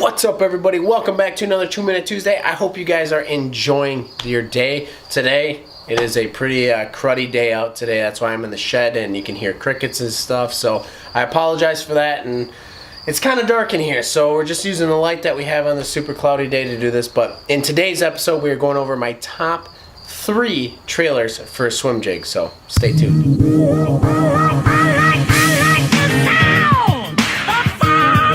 What's up, everybody? Welcome back to another 2-Minute Tuesday. I hope you guys are enjoying your day. Today, it is a pretty cruddy day out today. That's why I'm in the shed and you can hear crickets and stuff. So I apologize for that. And it's kind of dark in here, so we're just using the light that we have on this super cloudy day to do this. But in today's episode, we are going over my top 3 trailers for a swim jig. So stay tuned.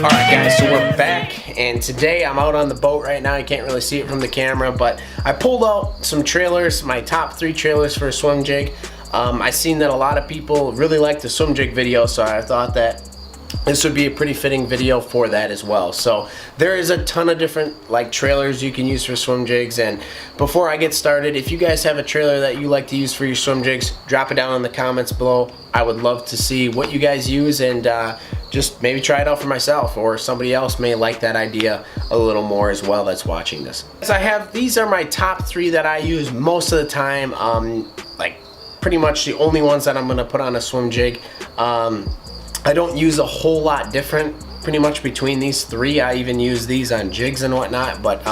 Alright guys, so we're back, and today I'm out on the boat right now. You can't really see it from the camera, but I pulled out some trailers, my top 3 trailers for a swim jig. I seen that a lot of people really like the swim jig video, so I thought that this would be a pretty fitting video for that as well. So there is a ton of different trailers you can use for swim jigs, and before I get started, if you guys have a trailer that you like to use for your swim jigs, drop it down in the comments below. I would love to see what you guys use and just maybe try it out for myself, or somebody else may like that idea a little more as well that's watching this. These are my top 3 that I use most of the time, pretty much the only ones that I'm gonna put on a swim jig. I don't use a whole lot different pretty much between these 3. I even use these on jigs and whatnot, but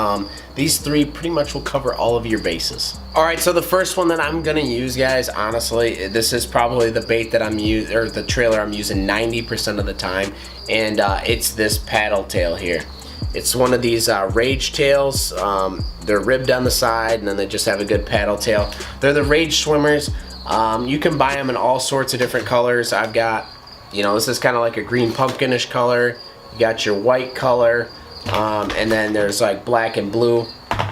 these 3 pretty much will cover all of your bases. Alright, so the first one that I'm gonna use, guys, honestly, this is probably the bait that I'm using, or the trailer I'm using 90% of the time, and it's this paddle tail here. It's one of these Rage tails. They're ribbed on the side, and then they just have a good paddle tail. They're the Rage swimmers. You can buy them in all sorts of different colors. I've got, this is kind of like a green pumpkinish color. You got your white color, and then there's like black and blue.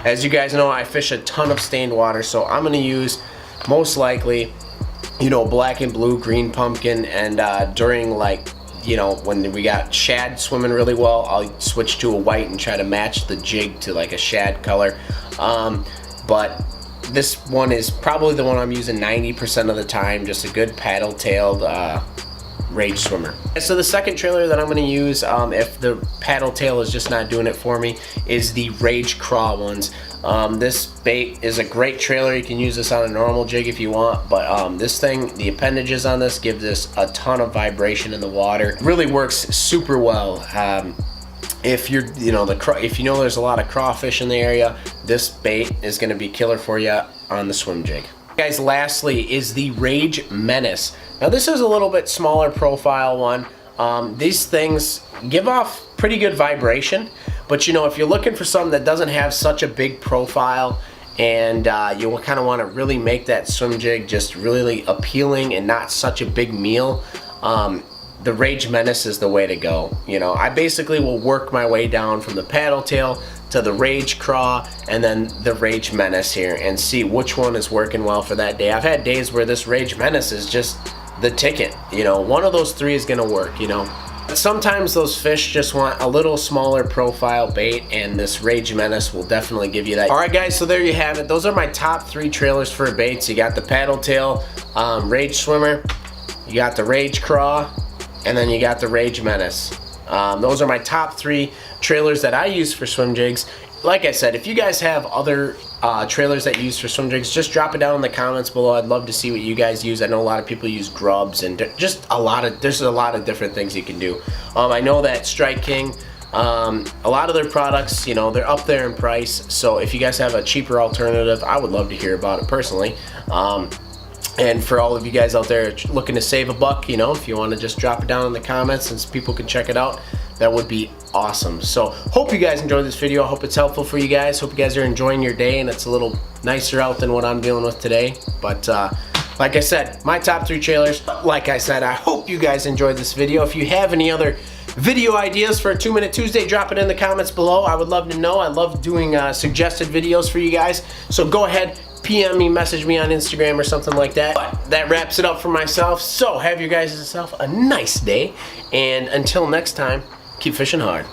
As you guys know, I fish a ton of stained water, so I'm gonna use most likely, black and blue, green pumpkin, and during when we got shad swimming really well, I'll switch to a white and try to match the jig to like a shad color. But this one is probably the one I'm using 90% of the time, just a good paddle-tailed Rage swimmer. So the second trailer that I'm going to use, if the paddle tail is just not doing it for me, is the Rage craw ones. This bait is a great trailer. You can use this on a normal jig if you want, but this thing, the appendages on this give this a ton of vibration in the water. It really works super well. If you're, if you know there's a lot of crawfish in the area, this bait is going to be killer for you on the swim jig. Guys, lastly is the Rage Menace. Now this is a little bit smaller profile one. These things give off pretty good vibration, but if you're looking for something that doesn't have such a big profile, and you kind of want to really make that swim jig just really appealing and not such a big meal, the Rage Menace is the way to go. I basically will work my way down from the paddle tail to the Rage craw and then the Rage Menace here and see which one is working well for that day. I've had days where this Rage Menace is just the ticket. One of those 3 is gonna work. But sometimes those fish just want a little smaller profile bait, and this Rage Menace will definitely give you that. Alright guys, so there you have it. Those are my top 3 trailers for baits. You got the paddle tail Rage swimmer, you got the Rage craw, and then you got the Rage Menace. Those are my top 3 trailers that I use for swim jigs. Like I said, if you guys have other trailers that you use for swim jigs, just drop it down in the comments below. I'd love to see what you guys use. I know a lot of people use grubs and there's a lot of different things you can do. I know that Strike King, a lot of their products, they're up there in price. So if you guys have a cheaper alternative, I would love to hear about it personally. And for all of you guys out there looking to save a buck, if you want to just drop it down in the comments and people can check it out, that would be awesome. So hope you guys enjoyed this video. I hope it's helpful for you guys. Hope you guys are enjoying your day and it's a little nicer out than what I'm dealing with today. But like I said, my top 3 trailers. Like I said, I hope you guys enjoyed this video. If you have any other video ideas for a 2-Minute Tuesday, drop it in the comments below. I would love to know. I love doing suggested videos for you guys. So go ahead, PM me, message me on Instagram or something like that. But that wraps it up for myself. So have you guys yourself a nice day, and until next time, keep fishing hard.